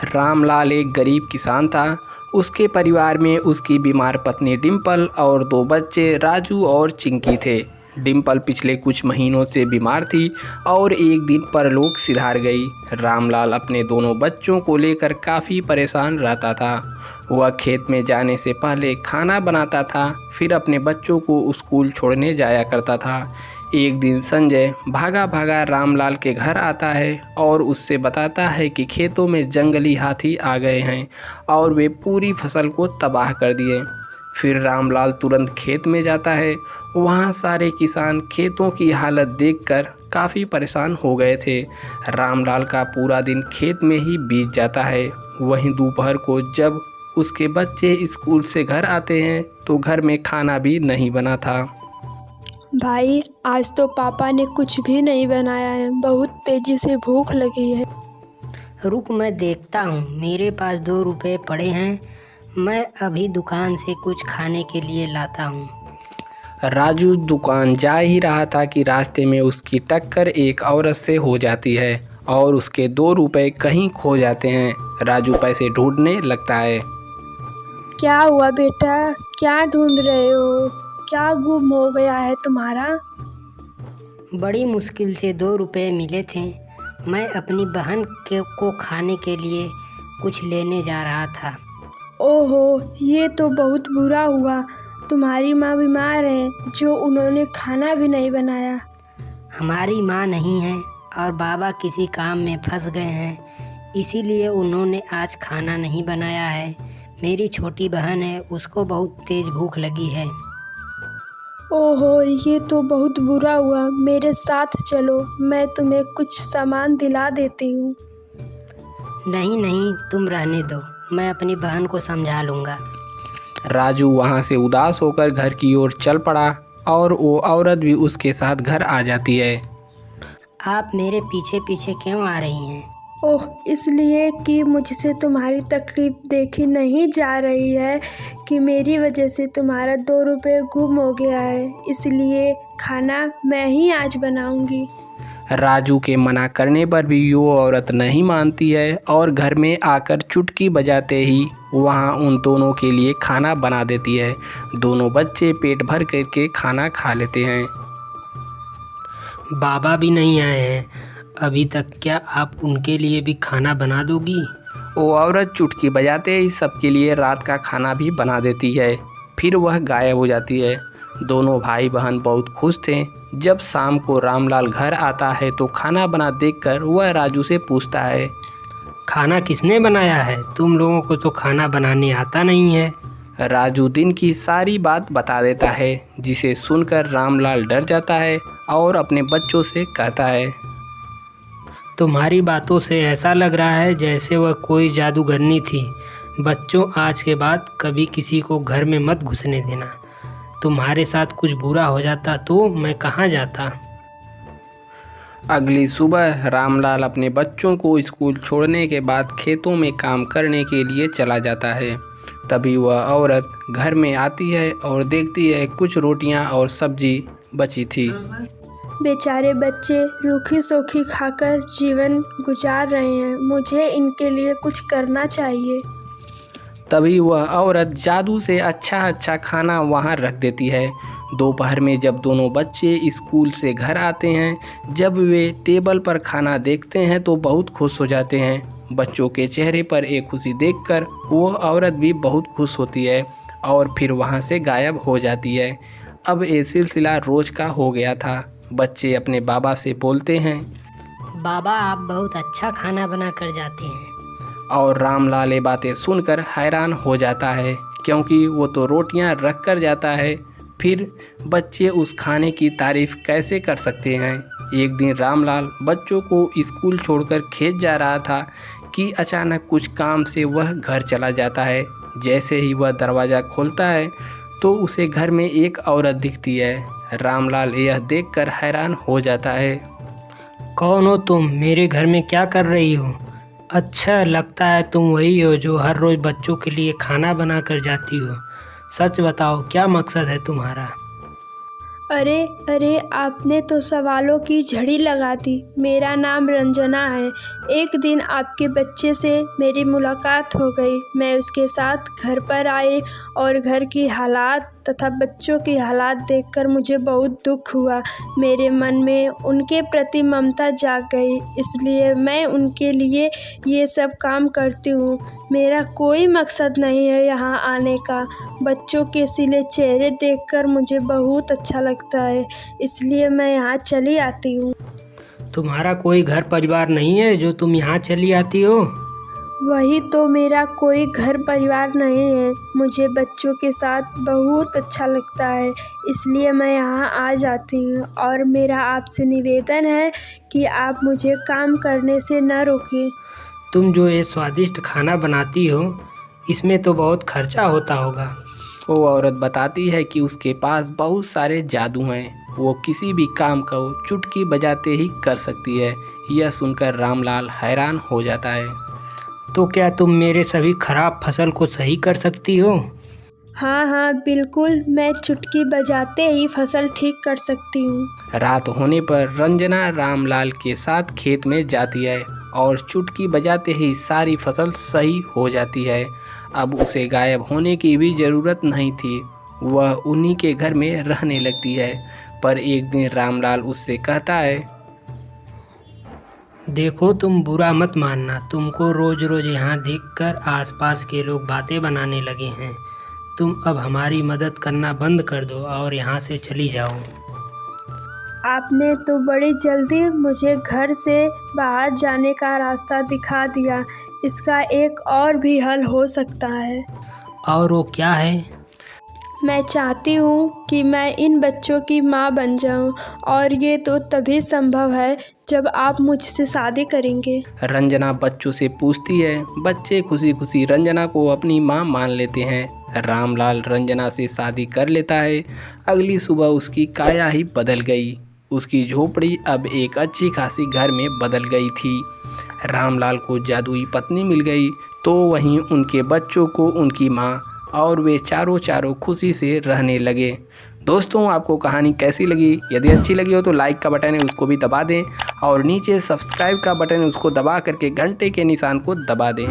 रामलाल एक गरीब किसान था। उसके परिवार में उसकी बीमार पत्नी डिम्पल और दो बच्चे राजू और चिंकी थे। डिम्पल पिछले कुछ महीनों से बीमार थी और एक दिन परलोक सिधार गई। रामलाल अपने दोनों बच्चों को लेकर काफ़ी परेशान रहता था। वह खेत में जाने से पहले खाना बनाता था, फिर अपने बच्चों को स्कूल छोड़ने जाया करता था। एक दिन संजय भागा भागा रामलाल के घर आता है और उससे बताता है कि खेतों में जंगली हाथी आ गए हैं और वे पूरी फसल को तबाह कर दिए। फिर रामलाल तुरंत खेत में जाता है। वहाँ सारे किसान खेतों की हालत देखकर काफ़ी परेशान हो गए थे। रामलाल का पूरा दिन खेत में ही बीत जाता है। वहीं दोपहर को जब उसके बच्चे स्कूल से घर आते हैं तो घर में खाना भी नहीं बना था। भाई, आज तो पापा ने कुछ भी नहीं बनाया है। बहुत तेजी से भूख लगी है। रुक, मैं देखता हूँ। मेरे पास 2 रुपए पड़े हैं। मैं अभी दुकान से कुछ खाने के लिए लाता हूँ। राजू दुकान जा ही रहा था कि रास्ते में उसकी टक्कर एक औरत से हो जाती है और उसके 2 रुपए कहीं खो जाते हैं। राजू पैसे ढूंढने लगता है। क्या हुआ बेटा? क्या ढूंढ रहे हो? क्या गुम हो गया है तुम्हारा? बड़ी मुश्किल से 2 रुपए मिले थे। मैं अपनी बहन को खाने के लिए कुछ लेने जा रहा था। ओहो, ये तो बहुत बुरा हुआ। तुम्हारी माँ बीमार है जो उन्होंने खाना भी नहीं बनाया। हमारी माँ नहीं है और बाबा किसी काम में फंस गए हैं, इसीलिए उन्होंने आज खाना नहीं बनाया है। मेरी छोटी बहन है, उसको बहुत तेज़ भूख लगी है। ओहो, ये तो बहुत बुरा हुआ। मेरे साथ चलो, मैं तुम्हें कुछ सामान दिला देती हूँ। नहीं नहीं, तुम रहने दो, मैं अपनी बहन को समझा लूँगा। राजू वहाँ से उदास होकर घर की ओर चल पड़ा और वो औरत भी उसके साथ घर आ जाती है। आप मेरे पीछे पीछे क्यों आ रही हैं? ओह, इसलिए कि मुझसे तुम्हारी तकलीफ़ देखी नहीं जा रही है कि मेरी वजह से तुम्हारा 2 रुपये गुम हो गया है, इसलिए खाना मैं ही आज बनाऊंगी। राजू के मना करने पर भी वो औरत नहीं मानती है और घर में आकर चुटकी बजाते ही वहाँ उन दोनों के लिए खाना बना देती है। दोनों बच्चे पेट भर करके खाना खा लेते हैं। बाबा भी नहीं आए हैं अभी तक, क्या आप उनके लिए भी खाना बना दोगी? वो औरत चुटकी बजाते ही सबके लिए रात का खाना भी बना देती है। फिर वह गायब हो जाती है। दोनों भाई बहन बहुत खुश थे। जब शाम को रामलाल घर आता है तो खाना बना देखकर वह राजू से पूछता है, खाना किसने बनाया है? तुम लोगों को तो खाना बनाने आता नहीं है। राजू दिन की सारी बात बता देता है, जिसे सुनकर रामलाल डर जाता है और अपने बच्चों से कहता है, तुम्हारी बातों से ऐसा लग रहा है जैसे वह कोई जादूगरनी थी। बच्चों, आज के बाद कभी किसी को घर में मत घुसने देना। तुम्हारे साथ कुछ बुरा हो जाता तो मैं कहाँ जाता। अगली सुबह रामलाल अपने बच्चों को स्कूल छोड़ने के बाद खेतों में काम करने के लिए चला जाता है। तभी वह औरत घर में आती है और देखती है कुछ रोटियां और सब्जी बची थी। बेचारे बच्चे रूखी सूखी खाकर जीवन गुजार रहे हैं। मुझे इनके लिए कुछ करना चाहिए। तभी वह औरत जादू से अच्छा अच्छा खाना वहाँ रख देती है। दोपहर में जब दोनों बच्चे स्कूल से घर आते हैं, जब वे टेबल पर खाना देखते हैं तो बहुत खुश हो जाते हैं। बच्चों के चेहरे पर एक खुशी देखकर वो औरत भी बहुत खुश होती है और फिर वहाँ से गायब हो जाती है। अब ये सिलसिला रोज़ का हो गया था। बच्चे अपने बाबा से बोलते हैं, बाबा, आप बहुत अच्छा खाना बना कर जाते हैं। और रामलाल ये बातें सुनकर हैरान हो जाता है, क्योंकि वो तो रोटियां रख कर जाता है, फिर बच्चे उस खाने की तारीफ़ कैसे कर सकते हैं। एक दिन रामलाल बच्चों को स्कूल छोड़कर खेत जा रहा था कि अचानक कुछ काम से वह घर चला जाता है। जैसे ही वह दरवाज़ा खोलता है तो उसे घर में एक औरत दिखती है। रामलाल यह देखकर हैरान हो जाता है। कौन हो तुम? मेरे घर में क्या कर रही हो? अच्छा, लगता है तुम वही हो जो हर रोज़ बच्चों के लिए खाना बना कर जाती हो। सच बताओ, क्या मकसद है तुम्हारा? अरे अरे, आपने तो सवालों की झड़ी लगा दी। मेरा नाम रंजना है। एक दिन आपके बच्चे से मेरी मुलाकात हो गई। मैं उसके साथ घर पर आई और घर की हालात तथा बच्चों की हालात देखकर मुझे बहुत दुख हुआ। मेरे मन में उनके प्रति ममता जाग गई, इसलिए मैं उनके लिए ये सब काम करती हूँ। मेरा कोई मकसद नहीं है यहाँ आने का। बच्चों के सिले चेहरे देखकर मुझे बहुत अच्छा लगता है, इसलिए मैं यहाँ चली आती हूँ। तुम्हारा कोई घर परिवार नहीं है जो तुम यहाँ चली आती हो? वही तो, मेरा कोई घर परिवार नहीं है। मुझे बच्चों के साथ बहुत अच्छा लगता है, इसलिए मैं यहाँ आ जाती हूँ। और मेरा आपसे निवेदन है कि आप मुझे काम करने से न रोकें। तुम जो ये स्वादिष्ट खाना बनाती हो, इसमें तो बहुत खर्चा होता होगा। वो औरत बताती है कि उसके पास बहुत सारे जादू हैं। वो किसी भी काम को चुटकी बजाते ही कर सकती है। यह सुनकर रामलाल हैरान हो जाता है। तो क्या तुम मेरे सभी खराब फसल को सही कर सकती हो? हाँ हाँ बिल्कुल, मैं चुटकी बजाते ही फसल ठीक कर सकती हूँ। रात होने पर रंजना रामलाल के साथ खेत में जाती है और चुटकी बजाते ही सारी फसल सही हो जाती है। अब उसे गायब होने की भी ज़रूरत नहीं थी। वह उन्हीं के घर में रहने लगती है। पर एक दिन रामलाल उससे कहता है, देखो, तुम बुरा मत मानना। तुमको रोज रोज यहाँ देखकर आसपास के लोग बातें बनाने लगे हैं। तुम अब हमारी मदद करना बंद कर दो और यहाँ से चली जाओ। आपने तो बड़ी जल्दी मुझे घर से बाहर जाने का रास्ता दिखा दिया। इसका एक और भी हल हो सकता है। और वो क्या है? मैं चाहती हूँ कि मैं इन बच्चों की माँ बन जाऊँ, और ये तो तभी संभव है जब आप मुझसे शादी करेंगे। रंजना बच्चों से पूछती है। बच्चे खुशी खुशी रंजना को अपनी माँ मान लेते हैं। रामलाल रंजना से शादी कर लेता है। अगली सुबह उसकी काया ही बदल गई। उसकी झोपड़ी अब एक अच्छी खासी घर में बदल गई थी। रामलाल को जादुई पत्नी मिल गई, तो वहीं उनके बच्चों को उनकी माँ, और वे चारों खुशी से रहने लगे। दोस्तों, आपको कहानी कैसी लगी? यदि अच्छी लगी हो तो लाइक का बटन है उसको भी दबा दें, और नीचे सब्सक्राइब का बटन है उसको दबा करके घंटे के निशान को दबा दें।